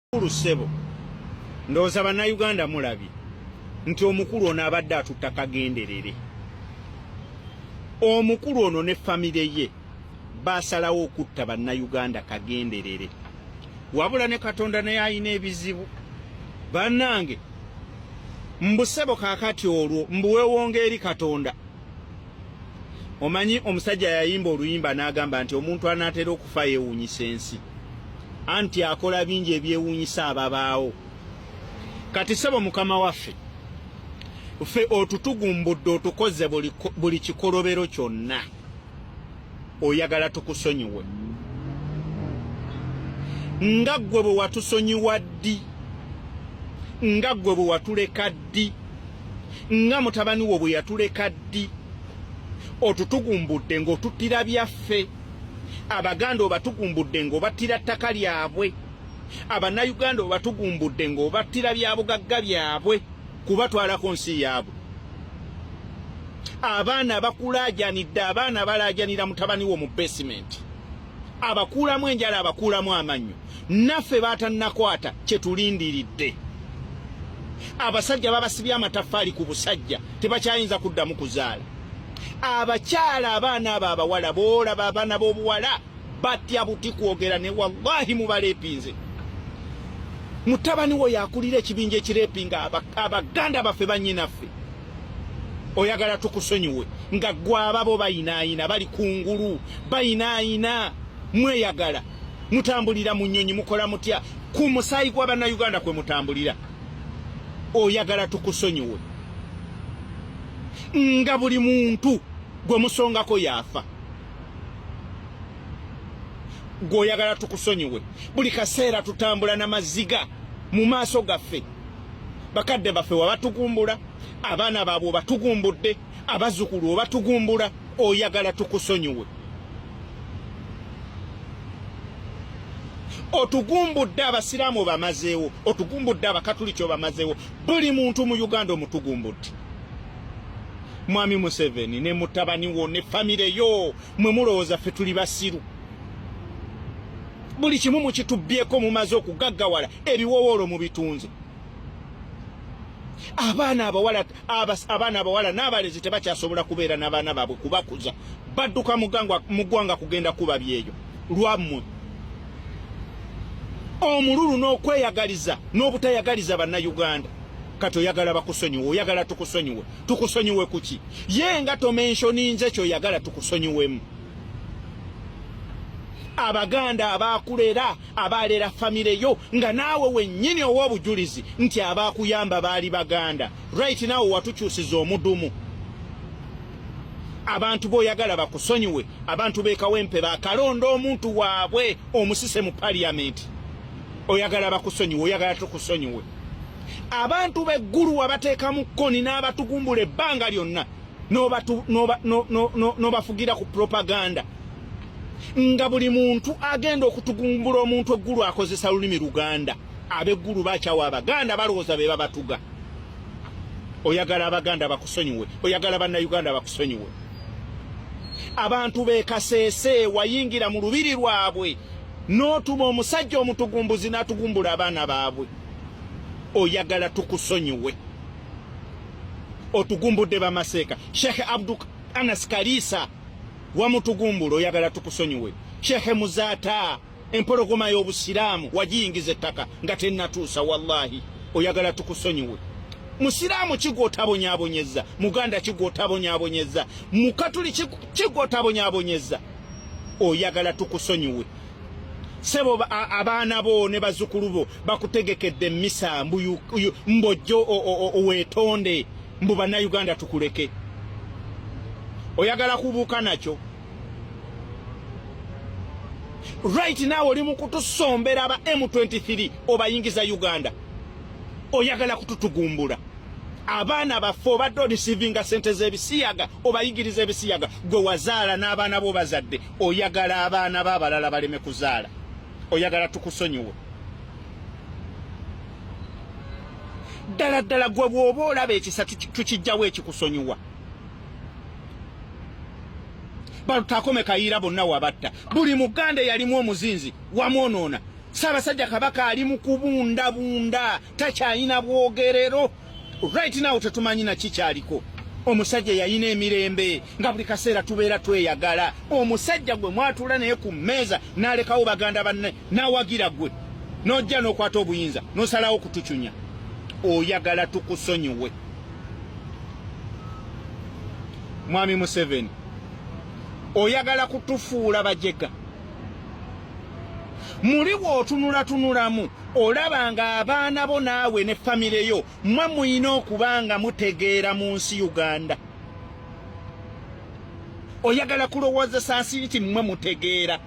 Ssebo ndowooza bannayuganda mulabye nti omukulu ono abadde atutta kagenderere. Omukulu ono ne famire ye baasalawo okutta bannayuganda kagenderere. Wabula ne Katonda naye ayina ebizibu. Bannange mbu ssebo kaakati olwo mbuweewonga eri Katonda. Omanyi omusajja yayimba oluyimba n'agamba nti omuntu anaatera okufa yeewuunyisa ensi. Anti akola bingi ebyewuunyisa ababaawo. Kati ssebo mukama waffe ffe otutugumbudde otukoze buli kikolobero kyonna. Oyagala tukusonyiwe nga ggwe bwe watusonyiwa ddi, nga ggwe bwe watuleka ddi, nga mutabani wo bwe yatuleka ddi. Otutugumbudde ng'otuttira byaffe. Abaganda obatugumbudde ng'obattira ttaka lyabwe. Abannayuganda obatugumbudde ng'obattira bya bugagga byabwe kubatwalako nsi yaabwe. Abaana bakulaajanidde, abaana balaajanira mutabani wo mu basement. Abakuulamu enjala, abakuulamu amannyo. Naffe baatannakwata kye tulindiridde. Abasajja babasibye amataffaali ku busajja tebakyayinza kuddamu kuzaala. Abakyala abaana abo abawala boolaba abaana b'obuwala batya buti kwogera ne wallahi mubaleepinze. Mutabani wo yakulira ekibinja ekireepinga abaganda baffe bannyinaffe. Oyagala tukusonyiwe nga ggwe ababo bayinaayina bali kungulu bayinaayina. Mweyagala mutambulira mu nnyonyi mukola mutya ku musaayi gw'abannayuganda kwe mutambulira. Oyagala tukusonyiwe nga buli muntu gwe musongako yafa. Gwoyagala tukusonyiwe buli kaseera tutambula n'amaziga mu maaso gaffe. Bakadde baffe wabatugumbula, abaana baabwe batugumbudde, abazzukulu batugumbula. Oyagala tukusonyiwe. Otugumbudde abasiraamu bamazeewo, otugumbudde abakatuliki bamazeewo. Buli muntu mu Uganda omutugumbudde. Mwami Museveni ne mutabani wo ne famire yo mwe mulowooza ffe tuli basiru. Buli kimu mukitubbyeko mumaze okugaggawala ebiwowoolo mu bitunze. Abaana abawala n'abalezi tebakyasobola kubeera n'abaana baabwe kubakuza. Badduka mu ggwanga kugenda kuba byeyo lwammwe. Omululu n'okweyagaliza n'obutayagaliza bannayuganda. Kati oyagala bakusonyiwe, oyagala tukusonyiwe. Tukusonyiwe kuki? Ye nga tomensioninze ky'oyagala tukusonyiwemu. Abaganda abaakulera, abaalera famire yo nga naawe wennyini ow'obujulizi nti abaakuyamba baali Baganda. Right naawe watukyusiza omudumu. Abantu b'oyagala bakusonyiwe, abantu b'e Kawempe baakalonda omuntu waabwe omusise mu parliament. Oyagala bakusonyiwe, oyagala tukusonyiwe. Abantu b'eggulu wabateekamu kkoni n'abatugumbula ebbanga lyonna n'obafugira ku propaganda. Nga buli muntu agenda okutugumbula omuntu eggulu akozesa lulimi Luganda. Ab'eggulu bakyawa Abaganda balowooza be babatuga. Oyagala Abaganda bakusonyiwe, oyagala bannayuganda bakusonyiwe. Abantu b'e Kaseese wayingira mu lubiri lwabwe n'otuma omusajja omutugumbuzi n'atugumbula abaana baabwe. Oyagala tukusonyiwe. Otugumbudde Bamaseeka. Sheikh Abdul Anas Kalisa wamutugumbula, oyagala tukusonyiwe. Sheikh Muzaata empologoma y'obusiraamu wagiyingiza ettaka nga tennatuusa wallahi. Oyagala tukusonyiwe. Musiraamu kigwotabonyaabonyezza, Muganda kigwotabonyaabonyezza, Mukatuli kigwotabonyaabonyezza. Oyagala tukusonyiwe. Sebo abaana bo ne bazzukulu bo bakutegekedde emmisa mbojjo weetonde mbu bannayuganda tukuleke. Oyagala kubuuka nakyo. Right now oli mu kutusombera aba M23 obayingiza Uganda. Oyagala kututugumbula. Abaana baffe obadde odisivinga sente z'ebisiyaga obayigiriza ebisiyaga. Gwe wazaala n'abaana bo bazadde. Oyagala abaana b'abalala baleme kuzaala. Oyagala tukusonyiwe. Ddala ddala gwe bw'oba olaba ekisa tukijjawo ekikusonyiwa. Balutakome Kayiira bonna wabatta. Buli Muganda yalimu omuzinzi wamwonoona. Ssaabasajja Kabaka ali mu kubundabunda, takyalina bwogerero. Right now tetumanyi na kikyaliko. Omusajja yalina emirembe nga buli kaseera tubeera tweyagala. Omusajja gwe mwatula naye ku mmeeza n'alekawo baganda banne n'awagira gwe n'ojja n'okwata obuyinza n'osalawo kutucunya. Oyagala tukusonyiwe. Mwami Museveni, oyagala kutufuula bajega. Muli bw'otunulatunulamu olaba nga abaana bo naawe ne famire yo mmwe muyina okuba nga mutegeera mu nsi Uganda. Oyagala kulowooza saasi nti mmwe mutegeera.